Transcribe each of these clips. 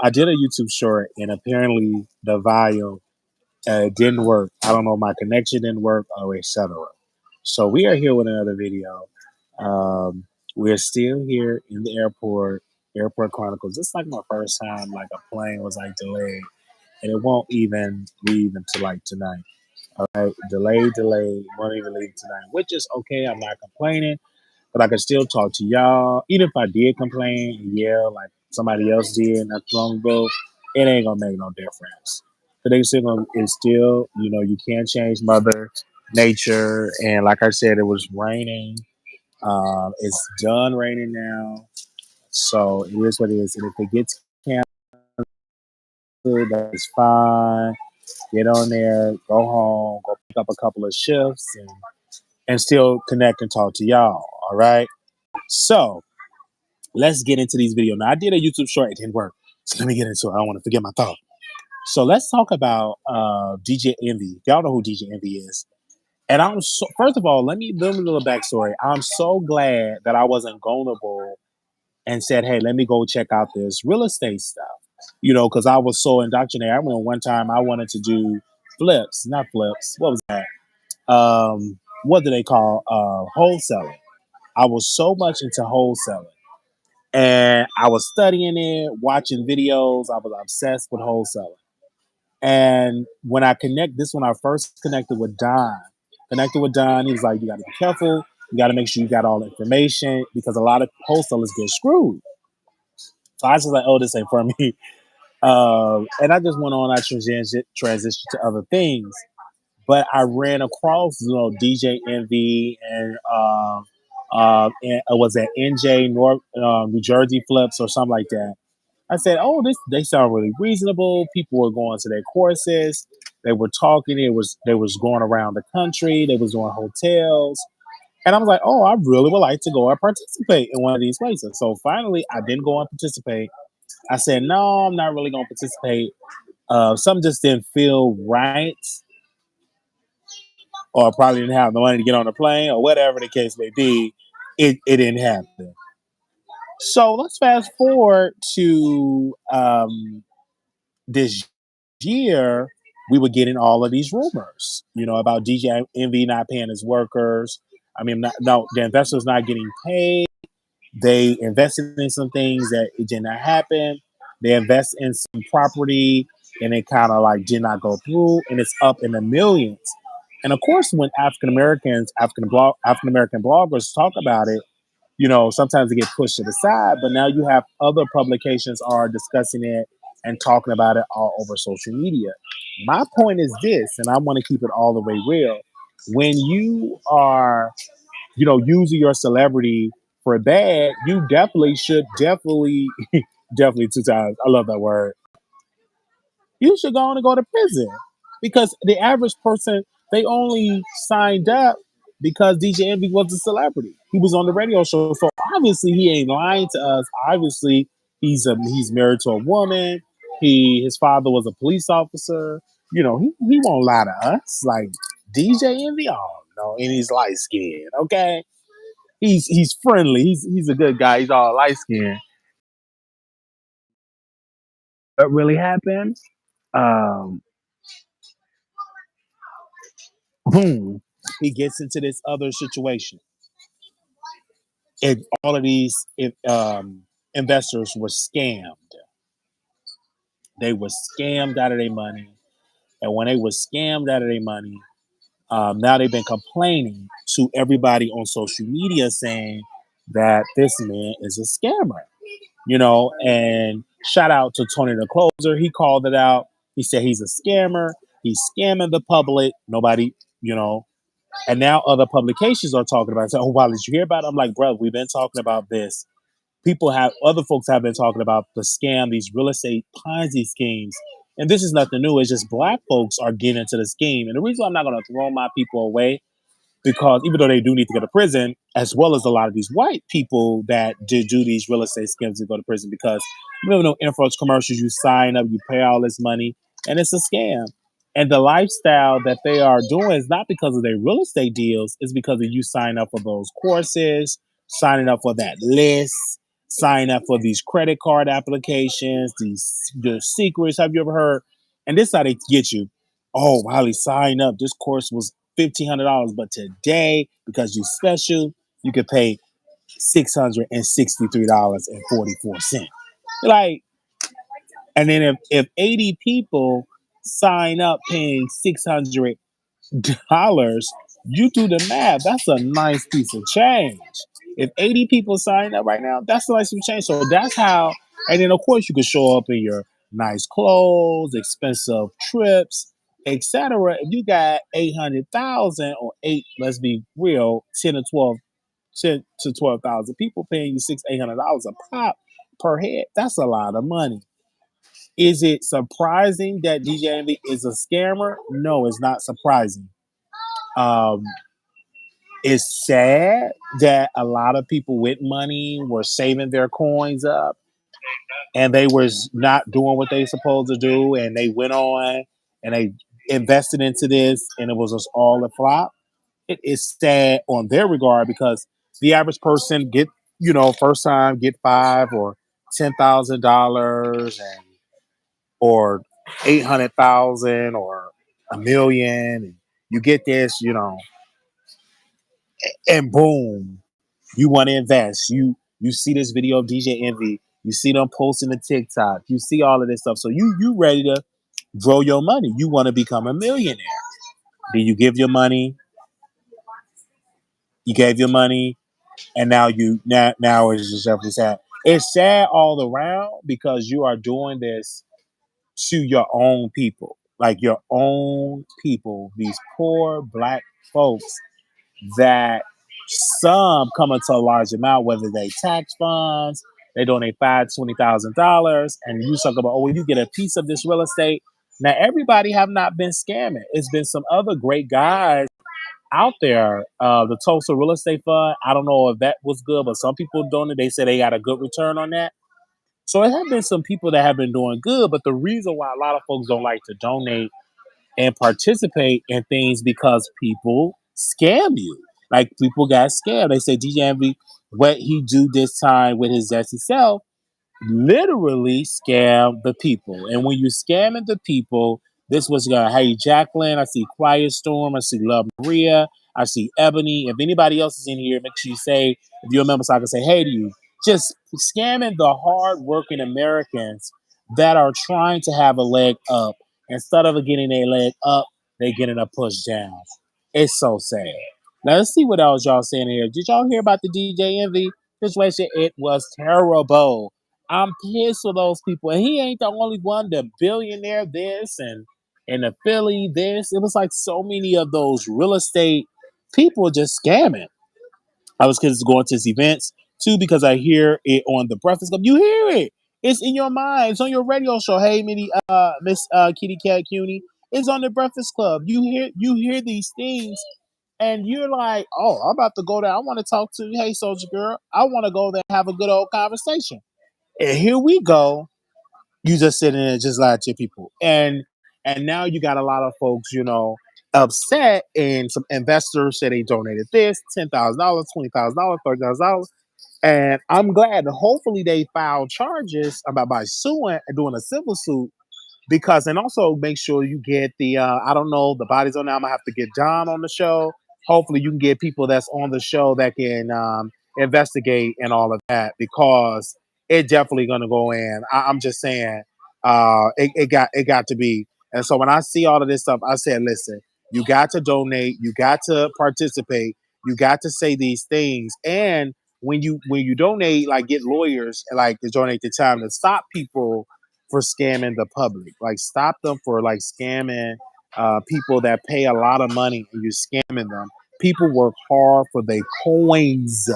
I did a YouTube short, and apparently the volume didn't work. I don't know, my connection didn't work, or etc. So we are here with another video. Um, we're still here in the airport, Airport Chronicles. This is like my first time like a plane was like delayed, and it won't even leave until like tonight. All right, delayed, won't even leave tonight, which is okay. I'm not complaining, but I can still talk to y'all. Even if I did complain and yell like somebody else did not too long ago, it ain't gonna make no difference. But they still gonna, it's still, you can't change Mother Nature. And like I said, it was raining. It's done raining now, so it is what it is. And if it gets canceled, that's fine. Get on there, go home, go pick up a couple of shifts, and still connect and talk to y'all. All right. So let's get into these videos. Now I did a YouTube short, it didn't work. So let me get into it. I don't want to forget my thought. So let's talk about DJ Envy. Y'all know who DJ Envy is. And I'm so, first of all, let me build a little backstory. I'm so glad that I wasn't gullible and said, hey, let me go check out this real estate stuff. Because I was so indoctrinated. I remember one time I wanted to do flips, not flips. What was that? What do they call wholesaling? I was so much into wholesaling. And I was studying it, watching videos. I was obsessed with wholesaling. And when I first connected with Don. He was like, you got to be careful. You got to make sure you got all the information because a lot of wholesalers get screwed. So I was just like, oh, this ain't for me. And I just went on, I transitioned to other things. But I ran across, DJ Envy and it was at NJ North New Jersey Flips or something like that. I said, "Oh, they sound really reasonable. People were going to their courses. They were talking. They was going around the country. They was doing hotels." And I was like, "Oh, I really would like to go and participate in one of these places." So finally, I didn't go and participate. I said, "No, I'm not really going to participate. Something just didn't feel right, or probably didn't have the money to get on the plane, or whatever the case may be. It didn't happen." So let's fast forward to this year. We were getting all of these rumors, about DJ Envy not paying his workers. I mean, no, the investors not getting paid. They invested in some things that it did not happen. They invest in some property and it kind of like did not go through, and it's up in the millions. And of course, when African American bloggers talk about it, sometimes they get pushed to the side, but now you have other publications are discussing it and talking about it all over social media. My point is this, and I want to keep it all the way real. When you are, using your celebrity for bad, you definitely should definitely two times. I love that word. You should go on and go to prison because the average person, they only signed up because DJ Envy was a celebrity. He was on the radio show, so obviously he ain't lying to us. Obviously he's married to a woman. His father was a police officer. He won't lie to us. Like DJ Envy, oh no, and he's light skinned. Okay, he's friendly. He's a good guy. He's all light skinned. What really happened? Um, Boom, he gets into this other situation. And all of these investors were scammed. They were scammed out of their money. And when they were scammed out of their money, now they've been complaining to everybody on social media saying that this man is a scammer. And shout out to Tony the Closer. He called it out. He said he's a scammer. He's scamming the public. Nobody, you know, And now other publications are talking about it. So, oh, wow, did you hear about it? I'm like, bro, we've been talking about this. Other folks have been talking about the scam, these real estate Ponzi schemes. And this is nothing new. It's just black folks are getting into the scheme. And the reason I'm not going to throw my people away, because even though they do need to go to prison, as well as a lot of these white people that did do these real estate schemes and go to prison, because you never know influence commercials, you sign up, you pay all this money, and it's a scam. And the lifestyle that they are doing is not because of their real estate deals, it's because of you signing up for those courses, signing up for that list, sign up for these credit card applications, the secrets. Have you ever heard? And this is how they get you. Oh, Wiley, sign up. This course was $1,500, but today, because you're special, you could pay $663.44. Like, and then if 80 people sign up paying $600, you do the math. That's a nice piece of change. If 80 people sign up right now, that's a nice piece of change. So that's how. And then of course you can show up in your nice clothes, expensive trips, etc. If you got 800,000 or eight, let's be real, 10 to 12,000 people paying you $800 a pop per head. That's a lot of money. Is it surprising that DJ Envy is a scammer? No, it's not surprising. Um, it's sad that a lot of people with money were saving their coins up and they was not doing what they supposed to do, and they went on and they invested into this and it was just all a flop. It is sad on their regard because the average person get, first time get $5 or $10,000 and or 800,000 or a million. And you get this, and boom, you want to invest. You see this video of DJ Envy. You see them posting the TikTok. You see all of this stuff. So you ready to grow your money. You want to become a millionaire. Then you give your money. You gave your money, and now it's just sad. It's sad all around because you are doing this to your own people, like your own people, these poor black folks that some come into a large amount, whether they tax funds, they donate $20,000, and you talk about, oh, well, you get a piece of this real estate. Now, everybody have not been scamming. It's been some other great guys out there. The Tulsa Real Estate Fund, I don't know if that was good, but some people donate. They say they got a good return on that. So it have been some people that have been doing good, but the reason why a lot of folks don't like to donate and participate in things because people scam you. Like people got scammed. They say DJ Envy, what he do this time with his zesty self, literally scam the people. And when you're scamming the people, this was going, hey, Jacqueline, I see Quiet Storm, I see Love Maria, I see Ebony. If anybody else is in here, make sure you say, if you're a member, so I can say hey to you. Just scamming the hardworking Americans that are trying to have a leg up. Instead of getting a leg up, they getting a push down. It's so sad. Now let's see what else y'all saying here. Did y'all hear about the DJ Envy situation? It was terrible. I'm pissed with those people. And he ain't the only one, the billionaire this and the Philly this. It was like so many of those real estate people just scamming. I was kids going to his events too because I hear it on the Breakfast Club. You hear it. It's in your mind. It's on your radio show. Hey, Miss Kitty Cat Cuny. It's on the Breakfast Club. You hear these things and you're like, oh, I'm about to go there. I want to talk to you. Hey, Soldier Girl. I want to go there and have a good old conversation. And here we go. You just sitting there just lie to people. And now you got a lot of folks, upset, and some investors say they donated this, $10,000, $20,000, $30,000. And I'm glad that hopefully they filed charges about by suing and doing a civil suit because, and also make sure you get the I don't know, the bodies on now. I'm gonna have to get John on the show. Hopefully you can get people that's on the show that can investigate and all of that because it definitely gonna go in. I'm just saying it got to be. And so when I see all of this stuff, I said, listen, you got to donate, you got to participate, you got to say these things. And when you donate, like get lawyers and like to donate the time to stop people for scamming the public. Like stop them for like scamming people that pay a lot of money and you're scamming them. People work hard for their coins.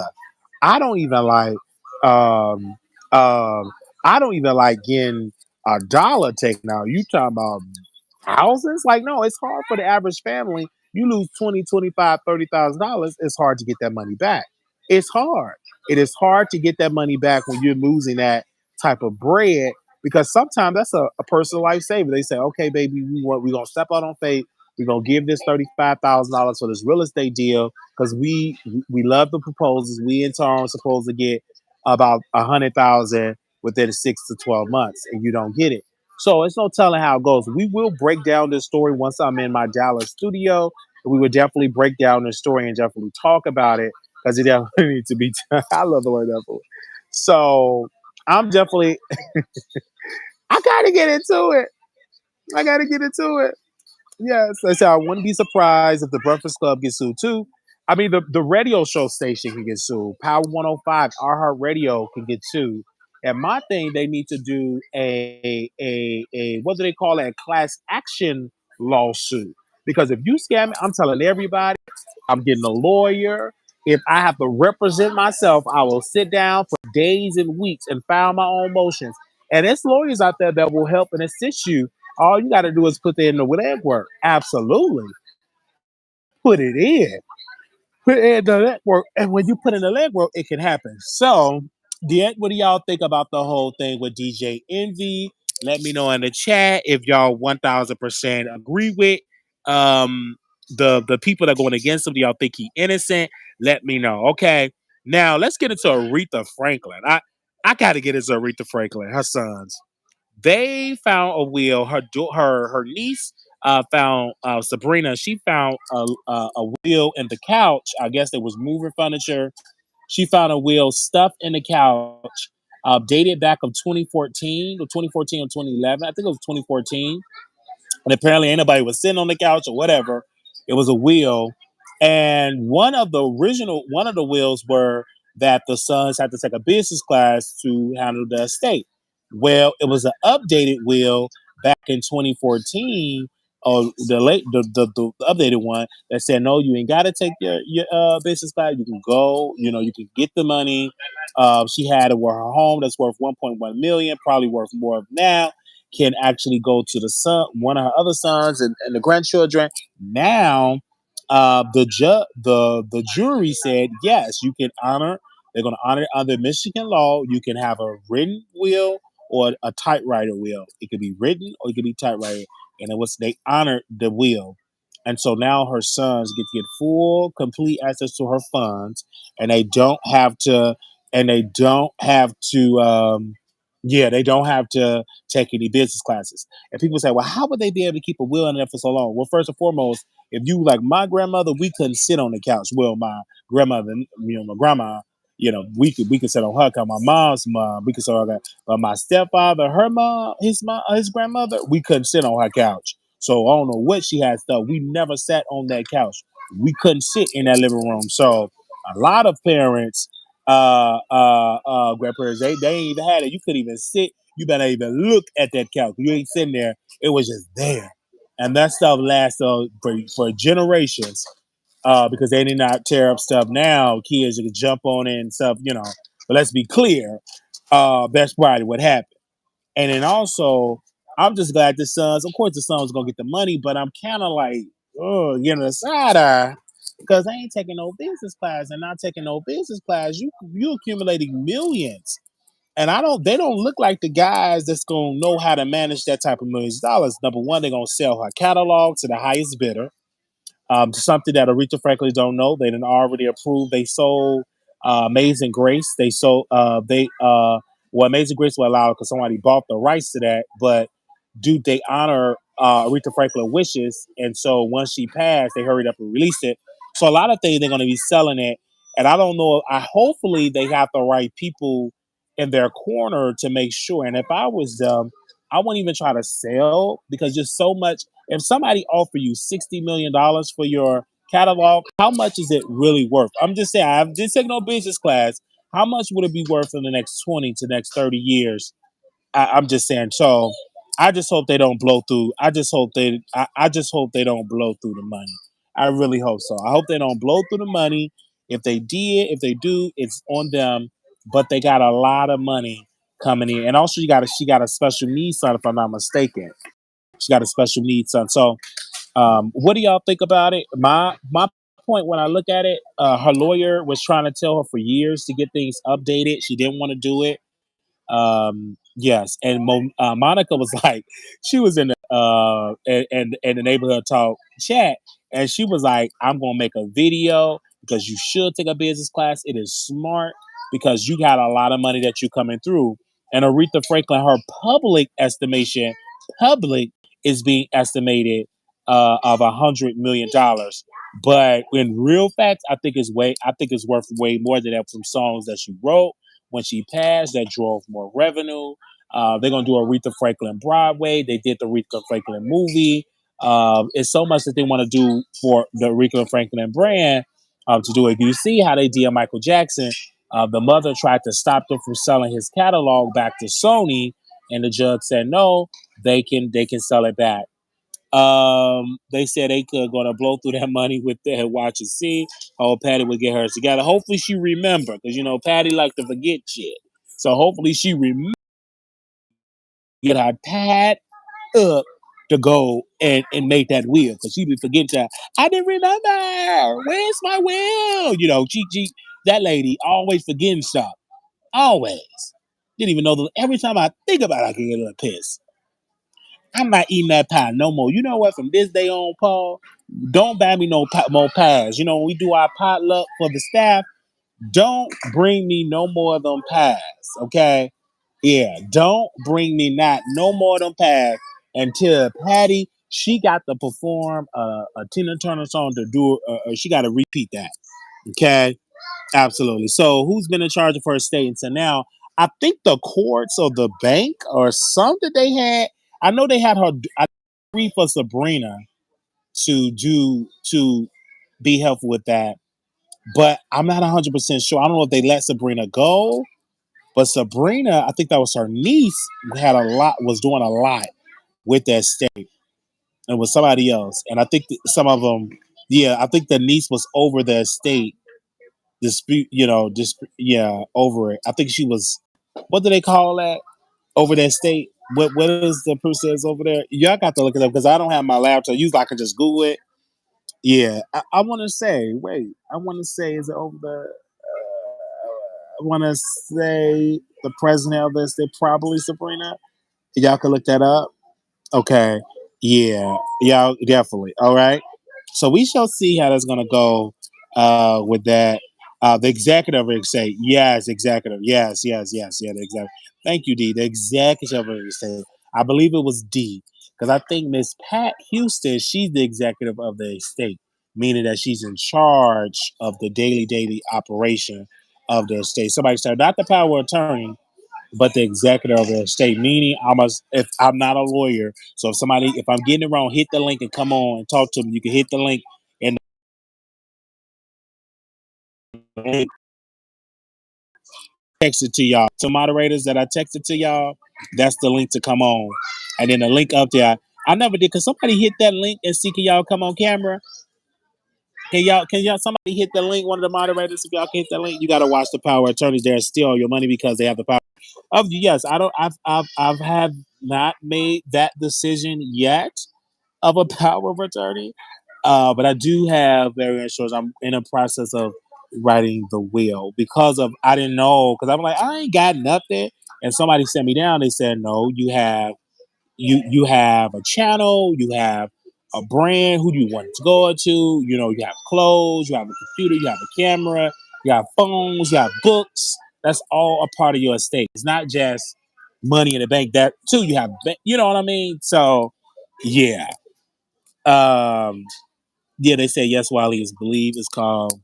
I don't even like um I don't even like getting a dollar taken out. You talking about thousands? Like, no, it's hard for the average family. You lose 20, 25, $30,000. It's hard to get that money back. It's hard. It is hard to get that money back when you're losing that type of bread because sometimes that's a personal lifesaver. They say, okay, baby, we're gonna step out on faith. We're gonna give this $35,000 for this real estate deal because we love the proposals. We in turn are supposed to get about 100,000 within 6 to 12 months, and you don't get it. So it's no telling how it goes. We will break down this story once I'm in my Dallas studio. We would definitely break down this story and definitely talk about it because it definitely needs to be. I love the word definitely. So I'm definitely. I gotta get into it. I gotta get into it. Yes, I said I wouldn't be surprised if the Breakfast Club gets sued too. I mean, the radio show station can get sued. Power 105, Our Heart Radio can get sued. And my thing, they need to do a what do they call it? A class action lawsuit. Because if you scam me, I'm telling everybody, I'm getting a lawyer. If I have to represent myself, I will sit down for days and weeks and file my own motions. And there's lawyers out there that will help and assist you. All you got to do is put in the legwork. Absolutely. Put it in. Put in the legwork. And when you put in the legwork, it can happen. So, what do y'all think about the whole thing with DJ Envy? Let me know in the chat if y'all 1000% agree with the people that are going against him. Do y'all think he innocent? Let me know. Okay. Now let's get into Aretha Franklin. I gotta get into Aretha Franklin, her sons. They found a will. Her niece found Sabrina. She found a will in the couch. I guess it was moving furniture. She found a will stuffed in the couch, dated back of 2014 or 2014 or 2011. I think it was 2014. And apparently anybody was sitting on the couch or whatever. It was a will. And one of the wills were that the sons had to take a business class to handle the estate. Well, it was an updated will back in 2014, or the updated one that said no, you ain't got to take your business class. You can go, you can get the money. She had it where her home that's worth 1.1 million, probably worth more now, can actually go to the son, one of her other sons, and the grandchildren. Now, the jury said yes, you can honor. They're going to honor it under Michigan law. You can have a written will or a typewriter will. It could be written or it could be typewriter. And they honored the will. And so now her sons get full, complete access to her funds, and they don't have to, and they don't have to, yeah, they don't have to take any business classes. And people say, well, how would they be able to keep a will in there for so long? Well, first and foremost, if you like my grandmother, we couldn't sit on the couch. Well, my grandmother, my grandma, we could sit on her. Cause my mom's mom, we could sit on her. But my stepfather, her mom, his grandmother, we couldn't sit on her couch. So I don't know what she had stuff. We never sat on that couch. We couldn't sit in that living room. So a lot of parents, grandparents, they ain't even had it. You couldn't even sit. You better even look at that couch. You ain't sitting there. It was just there. And that stuff lasts for generations, because they did not tear up stuff. Now kids can jump on it and stuff. But let's be clear, that's probably what happened. And then also, I'm just glad of course, the son's gonna get the money, but I'm kind of like, oh, getting a side eye because they ain't taking no business class, and not taking no business class, you accumulating millions. And they don't look like the guys that's gonna know how to manage that type of millions of dollars. Number one, they're gonna sell her catalog to the highest bidder. Something that Aretha Franklin don't know. They didn't already approved. They sold Amazing Grace. They sold well, Amazing Grace will allow because somebody bought the rights to that. But do they honor Aretha Franklin wishes? And so once she passed, they hurried up and released it. So a lot of things they're going to be selling it. And I don't know. I hopefully they have the right people in their corner to make sure. And if I was them, I wouldn't even try to sell because just so much. If somebody offer you $60 million for your catalog, how much is it really worth? I'm just saying, I didn't take no business class. How much would it be worth in the next 20 to next 30 years? I'm just saying. So I just hope they don't blow through. I just hope they don't blow through the money. I really hope so. I hope they don't blow through the money. If they do, it's on them. But they got a lot of money coming in. And also she got a special needs son, if I'm not mistaken. She got a special needs son. So what do y'all think about it? My point when I look at it, her lawyer was trying to tell her for years to get things updated. She didn't want to do it. Yes, and Monica was like, she was in the neighborhood talk chat, and she was like, "I'm gonna make a video because you should take a business class. It is smart. because you got a lot of money that you coming through. And Aretha Franklin, her public is being estimated of $100 million. But in real facts, I think it's worth way more than that from songs that she wrote when she passed that drove more revenue. They're gonna do Aretha Franklin Broadway. They did the Aretha Franklin movie. It's so much that they want to do for the Aretha Franklin brand to do it. Do you see how they did Michael Jackson? The mother tried to stop them from selling his catalog back to Sony, and the judge said no, they can sell it back. They said they could gonna blow through that money with their watch and see how Patty would get hers together. Hopefully she remember, because Patty like to forget shit. So hopefully she remember, get her tied up to go and make that will, because she be forgetting to. I didn't remember. Where's my will? That lady always forgetting stuff. Always. Didn't even know that. Every time I think about it, I can get a little pissed. I'm not eating that pie no more. You know what? From this day on, Paul, don't buy me no more pies. When we do our potluck for the staff, don't bring me no more of them pies. Okay? Yeah, don't bring me not no more of them pies until Patty, she got to perform a Tina Turner song to do. She got to repeat that. Okay? Absolutely. So, who's been in charge of her estate until now? I think the courts or the bank or something they had. I know they had her. I agree for Sabrina to be helpful with that, but I'm not 100% sure. I don't know if they let Sabrina go, but Sabrina, I think that was her niece, was doing a lot with that state, and with somebody else, and I think some of them. Yeah, I think the niece was over the estate dispute, yeah, over it. I think she was. What do they call that over that state? What is the process over there? Y'all got to look it up because I don't have my laptop. Usually I can just Google it. Yeah, I want to say. Wait, I want to say is it over the? I want to say the president of this. They probably Sabrina. Y'all can look that up. Okay. Yeah. Yeah. Definitely. All right. So we shall see how that's gonna go with that. The executive will say yes, executive, yes, yes, yes, yeah, the executive. Thank you, D. The executive will say, I believe it was D, because I think Miss Pat Houston, she's the executive of the estate, meaning that she's in charge of the daily operation of the estate. Somebody said not the power of attorney, but the executor of the estate. Meaning, if I'm not a lawyer, so if I'm getting it wrong, hit the link and come on and talk to me. You can hit the link and text it to y'all. To moderators that I texted to y'all, that's the link to come on, and then the link up there. I never did. Cause somebody hit that link and see can y'all come on camera? Can y'all somebody hit the link? One of the moderators, if y'all can hit the link, you gotta watch the power attorneys there steal your money because they have the power. Yes, I don't. I've have not made that decision yet of a power of attorney, but I do have very insurance. I'm in a process of writing the will because of I didn't know because I'm like I ain't got nothing, and somebody sent me down. They said no, you have a channel, you have a brand. Who do you want it to go to? You have clothes, you have a computer, you have a camera, you have phones, you have books. That's all a part of your estate. It's not just money in the bank. That too, you have. You know what I mean? So, yeah, yeah. They say yes. Wiley is believe it's called.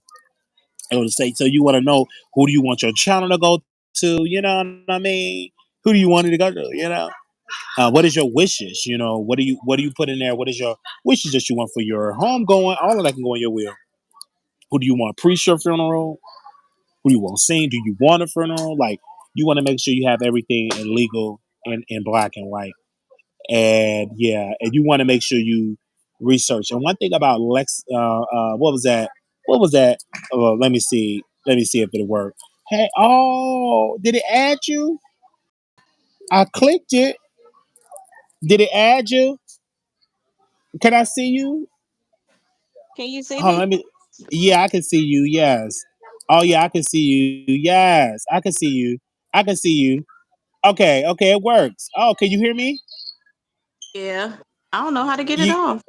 I would say so. You want to know who do you want your channel to go to? You know what I mean? Who do you want it to go to? What is your wishes? What do you put in there? What is your wishes that you want for your home going? All of that can go in your will. Who do you want preach your funeral? Who do you want sing? Do you want a funeral? Like you want to make sure you have everything in legal and in black and white. And yeah, and you want to make sure you research. And one thing about Lex, what was that? What was that? Let me see. Let me see if it'll work. Hey, oh, did it add you? I clicked it. Did it add you? Can I see you? Can you see Hold on, me? let me. Yeah, I can see you. Yes. Oh yeah, I can see you. Yes, I can see you. I can see you. Okay, okay, it works. Oh, can you hear me? Yeah. I don't know how to get it You, off.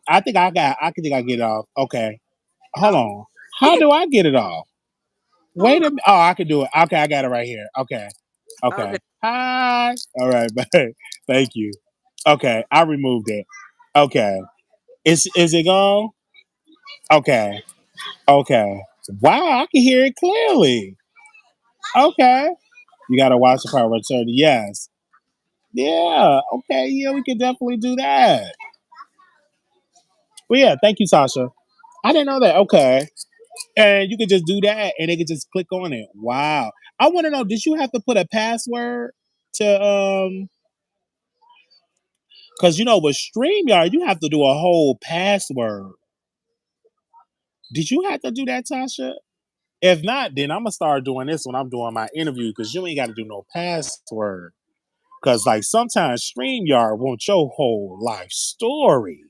I think I got. I think I get it off. Okay, hold Oh, on. you How can do I get it off? Wait a minute. Oh, I can do it. Okay, I got it right here. Okay. Okay. Okay. Hi. All right. Thank you. Okay, I removed it. Okay. Is it gone? Okay. Okay. Wow, I can hear it clearly. Okay. You gotta watch the power return. Yes. Yeah. Okay. Yeah, we can definitely do that. Well, yeah. Thank you, Sasha. I didn't know that. Okay. And you could just do that, and they could just click on it. Wow. I want to know. Did you have to put a password to Because with StreamYard, you have to do a whole password. Did you have to do that, Tasha? If not, then I'm gonna start doing this when I'm doing my interview because you ain't got to do no password. Because like sometimes StreamYard wants your whole life story.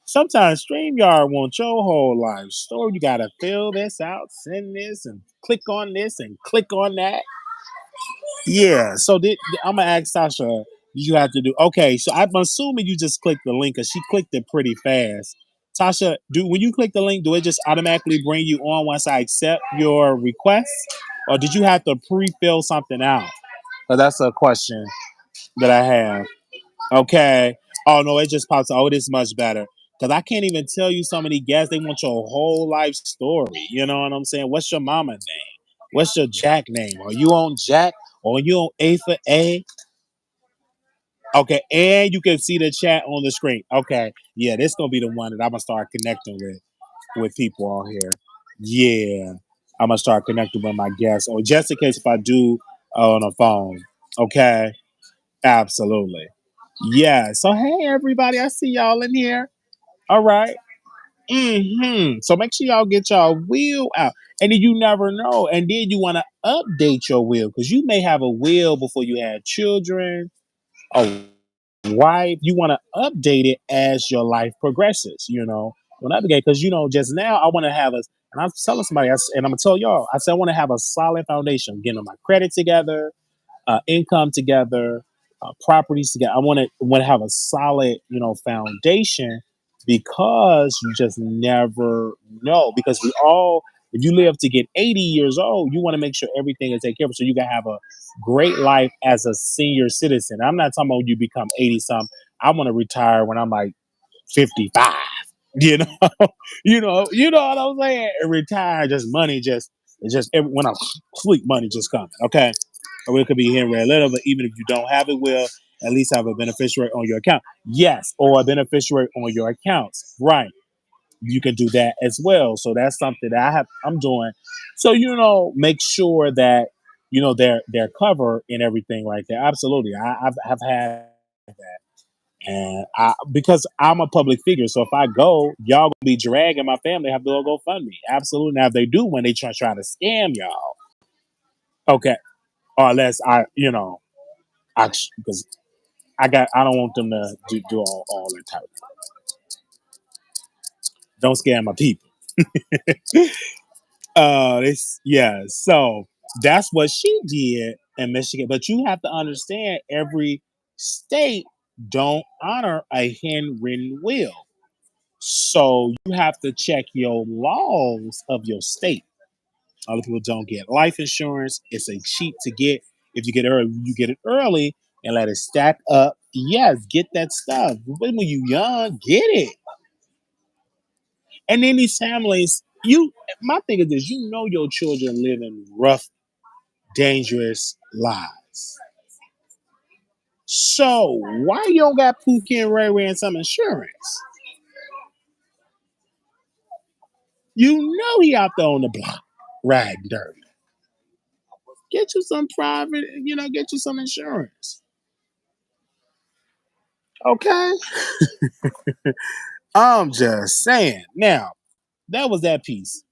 Sometimes StreamYard wants your whole life story. You gotta fill this out, send this, and click on this and click on that. Yeah. So I'm gonna ask Sasha. You have to do okay. So I'm assuming you just clicked the link because she clicked it pretty fast. Tasha, do when you click the link, do it just automatically bring you on once I accept your request, or did you have to pre-fill something out? So that's a question that I have. Okay. Oh no, it just pops. Oh, it is much better because I can't even tell you so many guests. They want your whole life story. You know what I'm saying? What's your mama name? What's your Jack name? Are you on Jack? Or are you on A for A? Okay, and you can see the chat on the screen. Okay, yeah, this gonna be the one that I'm gonna start connecting with people on here. Yeah, I'm gonna start connecting with my guests, or just in case if I do on a phone. Okay, absolutely. Yeah. So hey, everybody, I see y'all in here. All right. So make sure y'all get y'all will out, and then you never know, and then you want to update your will because you may have a will before you had children. A wife, you want to update it as your life progresses, When I began, because just now I want to have a, and I'm telling somebody, and I'm gonna tell y'all, I said I want to have a solid foundation, getting my credit together, income together, properties together. I want to have a solid, foundation because you just never know. Because if you live to get 80 years old, you want to make sure everything is taken care of, so you can have a great life as a senior citizen. I'm not talking about you become 80 something. I want to retire when I'm like 55. You know, you know what I'm saying. And retire, just money, when I sleep, money just coming. Okay, or it could be here and there little, but even if you don't have it, will at least have a beneficiary on your account. Yes, or a beneficiary on your accounts. Right. You can do that as well. So that's something that I'm doing. So make sure that they're covered and everything like that. Absolutely, I've had that, and because I'm a public figure, so if I go, y'all gonna be dragging my family. Have to go fund me. Absolutely. Now if they do when they try to scam y'all, okay, or unless because I don't want them to do all that type. Don't scare my people. It's yeah. So that's what she did in Michigan. But you have to understand, every state don't honor a handwritten will. So you have to check your laws of your state. A lot of people don't get life insurance. It's a cheap to get. If you get it early, you get it early and let it stack up. Yes, get that stuff. When you young, get it. And then these families, my thing is this: your children living rough, dangerous lives. So why you don't got Pookie and Ray Ray and some insurance? He out there on the block, riding dirty. Get you some private, get you some insurance. Okay? I'm just saying. Now, that was that piece.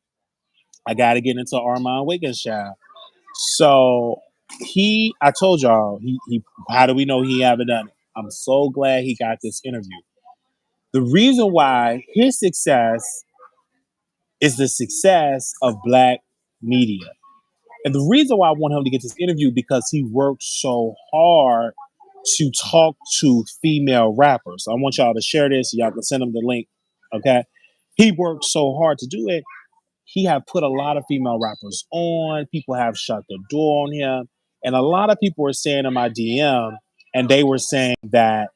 I gotta get into Armon Wiggins' child. So I told y'all, how do we know he haven't done it? I'm so glad he got this interview. The reason why his success is the success of black media. And the reason why I want him to get this interview because he worked so hard to talk to female rappers. So I want y'all to share this. Y'all can send them the link. Okay. He worked so hard to do it. He have put a lot of female rappers on. People have shut the door on him. And a lot of people were saying in my DM, and they were saying that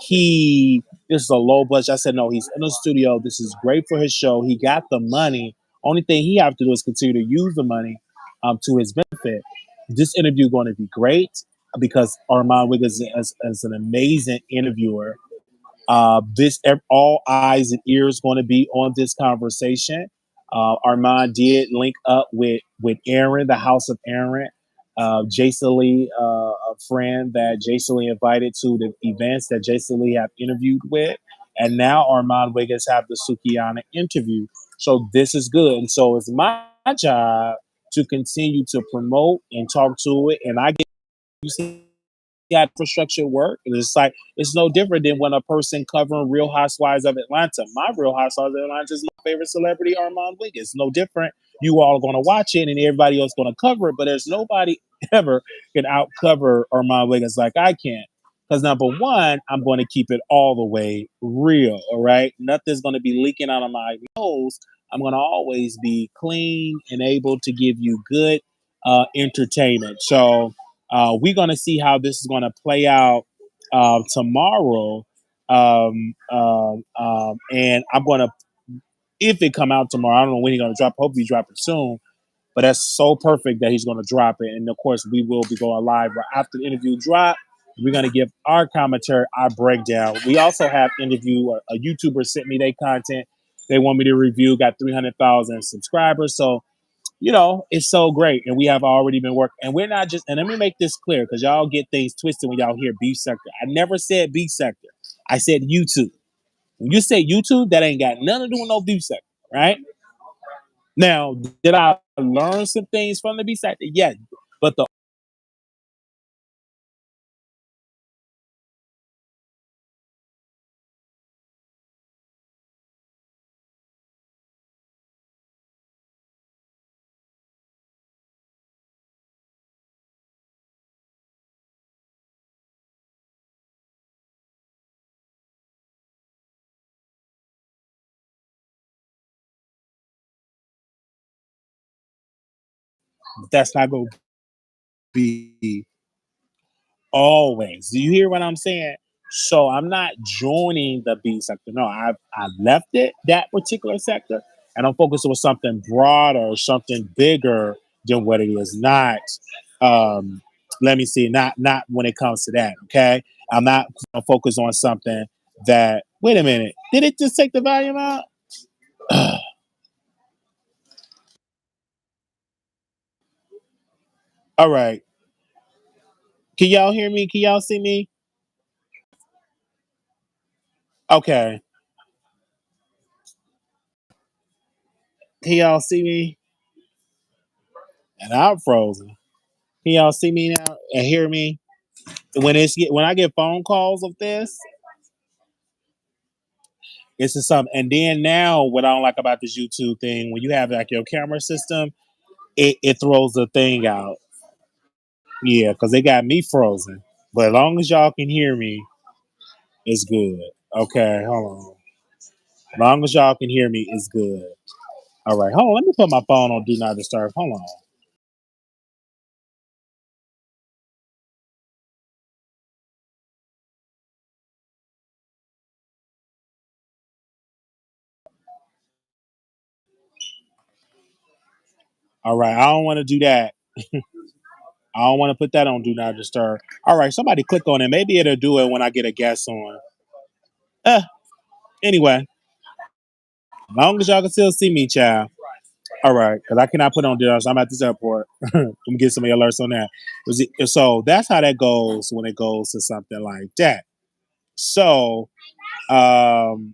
this is a low budget. I said, no, he's in the studio. This is great for his show. He got the money. Only thing he have to do is continue to use the money to his benefit. This interview going to be great because Armon Wiggins is an amazing interviewer. This all eyes and ears going to be on this conversation. Armand did link up with Aaron, the House of Aaron, Jason Lee, a friend that Jason Lee invited to the events that Jason Lee have interviewed with, and now Armand Wiggins have the Sukihana interview. So this is good, and so it's my job to continue to promote and talk to it, and I get you see how infrastructure work. And it's like it's no different than when a person covering Real Housewives of Atlanta. My Real Housewives of Atlanta is my favorite celebrity, Armand Wiggins. It's no different. You all are going to watch it, and everybody else going to cover it. But there's nobody ever can out cover Armand Wiggins like I can. Because number one, I'm going to keep it all the way real. All right, nothing's going to be leaking out of my nose. I'm going to always be clean and able to give you good entertainment. So we're going to see how this is going to play out tomorrow. And I'm going to, if it come out tomorrow, I don't know when he's going to drop. Hopefully, he drop it soon. But that's so perfect that he's going to drop it. And of course, we will be going live right after the interview drop. We're going to give our commentary, our breakdown. We also have interview. A YouTuber sent me their content. They want me to review. Got 300,000 subscribers. So it's so great. And we have already been working. And we're not just, and let me make this clear because y'all get things twisted when y'all hear beef sector. I never said beef sector. I said YouTube. When you say YouTube, that ain't got nothing to do with no beef sector, right? Now, did I learn some things from the beef sector? Yeah. But the that's not going to be always. Do you hear what I'm saying? So I'm not joining the B sector. No, I left it that particular sector, and I'm focused on something broader, something bigger than what it is. Not, let me see, not when it comes to that. Okay, I'm not focused on something that. Wait a minute, did it just take the volume out? All right, can y'all hear me? Can y'all see me? Okay, can y'all see me? And I'm frozen. Can y'all see me now and hear me? When I get phone calls of this, it's just something. And then now, what I don't like about this YouTube thing, when you have like your camera system, it throws the thing out. Yeah, because they got me frozen. But as long as y'all can hear me, it's good. Okay, hold on. As long as y'all can hear me, it's good. All right, hold on. Let me put my phone on Do Not Disturb. Hold on. All right, I don't want to do that. I don't want to put that on Do Not Disturb. All right, somebody click on it. Maybe it'll do it when I get a guest on. Uh, anyway, as long as y'all can still see me, child. All right, because I cannot put on dinner. So I'm at this airport. Let me get some alerts on that. So that's how that goes when it goes to something like that. So when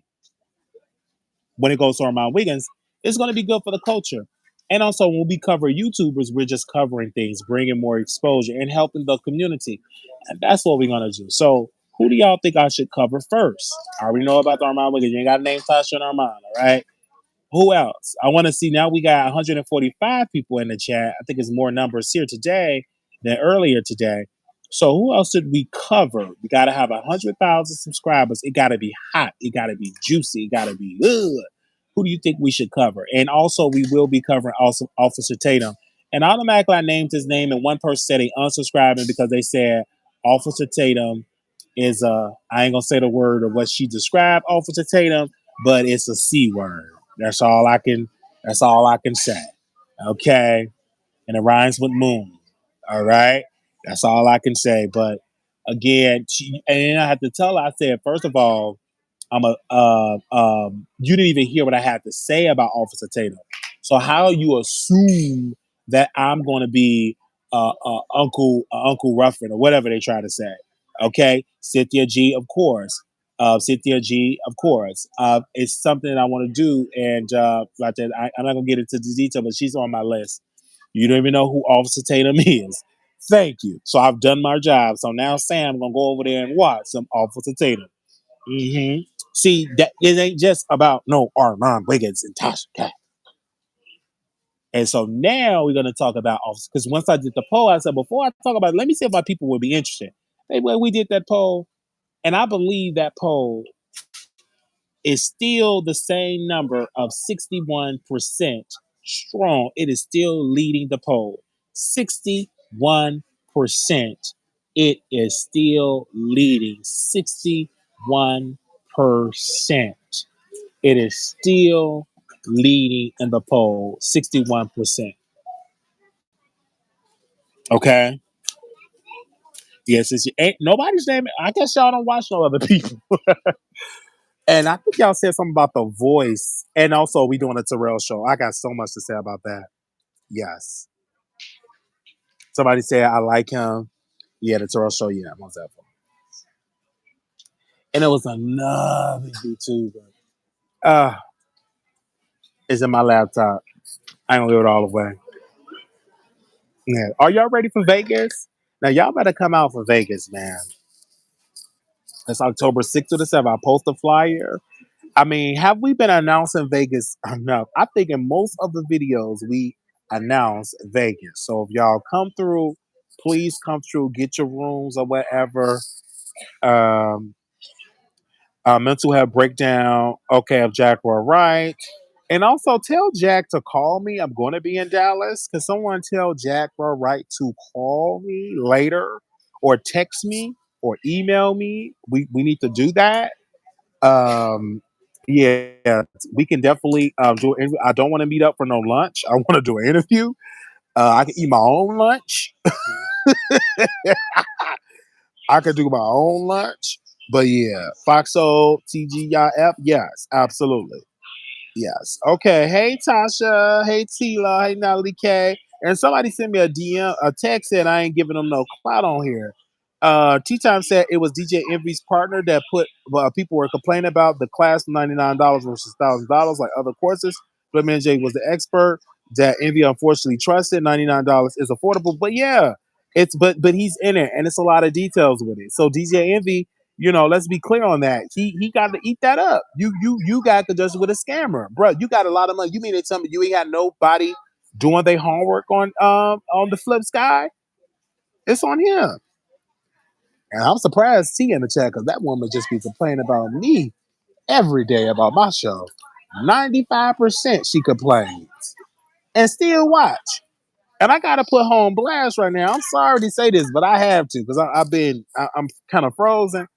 it goes to Armand Wiggins, it's going to be good for the culture. And also, when we cover YouTubers, we're just covering things, bringing more exposure and helping the community. And that's what we're going to do. So, who do y'all think I should cover first? I already know about the Armand Wiggins. You ain't got to name Tasha and Armand, all right? Who else? I want to see now we got 145 people in the chat. I think it's more numbers here today than earlier today. So who else should we cover? We got to have 100,000 subscribers. It got to be hot. It got to be juicy. It got to be good. who do you think we should cover? And also, we will be covering also Officer Tatum. And automatically, I named his name, and one person said they unsubscribing because they said Officer Tatum is I ain't gonna say the word of what she described Officer Tatum, but it's a C word. That's all I can. That's all I can say. Okay, and it rhymes with moon. All right, that's all I can say. But again, and I had to tell her. I said, first of all, you didn't even hear what I had to say about Officer Tatum. So how you assume that I'm going to be Uncle Ruffin or whatever they try to say? Okay, Cynthia G, of course. Cynthia G, of course. It's something that I want to do, and like that, I'm not gonna get into the detail, but she's on my list. You don't even know who Officer Tatum is. Thank you. So I've done my job. So now Sam gonna go over there and watch some Officer Tatum. See, that it ain't just about no Armon, Wiggins, and Tasha Cat. And so now we're gonna talk about officers. Because once I did the poll, I said before I talk about it, let me see if my people would be interested. Anyway, we did that poll, and I believe that poll is still the same number of 61% strong. It is still leading the poll. 61%. It is still leading. 61%. It is still leading in the poll. 61%. Okay. Yes, it's ain't nobody's name. I guess y'all don't watch no other people. And I think y'all said something about the voice. And also we doing a Terrell show. I got so much to say about that. Yes. Somebody said I like him. Yeah, the Terrell show, yeah, most definitely. And it was another YouTuber. Uh, it's in my laptop. I ain't gonna give it all away. Yeah. Are y'all ready for Vegas? Now y'all better come out for Vegas, man. It's October 6th to the 7th. I post a flyer. I mean, have we been announcing Vegas enough? I think in most of the videos we announce Vegas. So if y'all come through, please come through, get your rooms or whatever. Um, mental health breakdown. Okay, if Jack were right. And also tell Jack to call me. I'm going to be in Dallas. Can someone tell Jack were right to call me later or text me or email me? We need to do that. Yeah, we can definitely do an interview. I don't want to meet up for no lunch. I want to do an interview. I can eat my own lunch. I could do my own lunch. But yeah, Foxo, TGIF, yes, absolutely. Yes. Okay. Hey, Tasha. Hey, Tila. Hey, Natalie K. And somebody sent me a DM, a text said I ain't giving them no clout on here. T Time said it was DJ Envy's partner that put people were complaining about the class $99 versus $1,000 like other courses. But man, J was the expert that Envy unfortunately trusted. $99 is affordable, but yeah, it's but he's in it, and it's a lot of details with it. So DJ Envy, let's be clear on that. He got to eat that up. You got to just with a scammer, bro. You got a lot of money. You mean to tell me you ain't got nobody doing their homework on the flip sky? It's on him. And I'm surprised T in the chat because that woman just be complaining about me every day about my show. 95% she complains and still watch. And I gotta put her on blast right now. I'm sorry to say this, but I have to because I'm kind of frozen.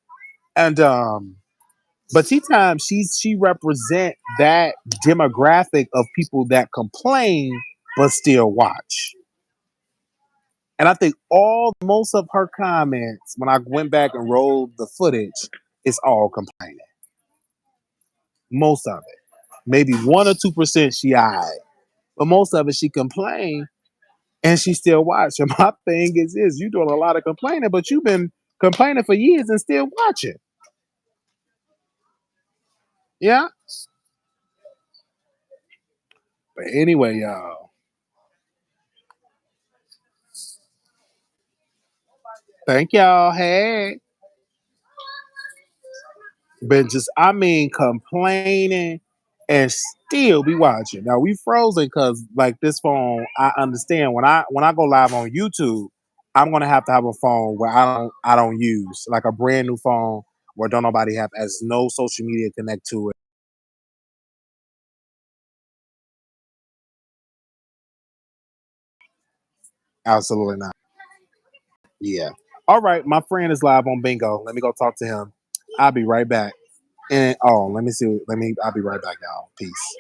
And but Tea Time, she represent that demographic of people that complain but still watch. And I think most of her comments, when I went back and rolled the footage, it's all complaining. Most of it. Maybe 1 or 2% she eyed. But most of it she complained and she still watched. And my thing is this, you doing a lot of complaining, but you've been complaining for years and still watching. Yeah? But anyway, y'all. Thank y'all. Hey. But just complaining and still be watching. Now we frozen because like this phone, I understand when I go live on YouTube, I'm gonna have to have a phone where I don't use like a brand new phone where don't nobody have as no social media connect to it. Absolutely not. Yeah. All right. My friend is live on bingo. Let me go talk to him. I'll be right back. And let me see. I'll be right back, y'all. Peace.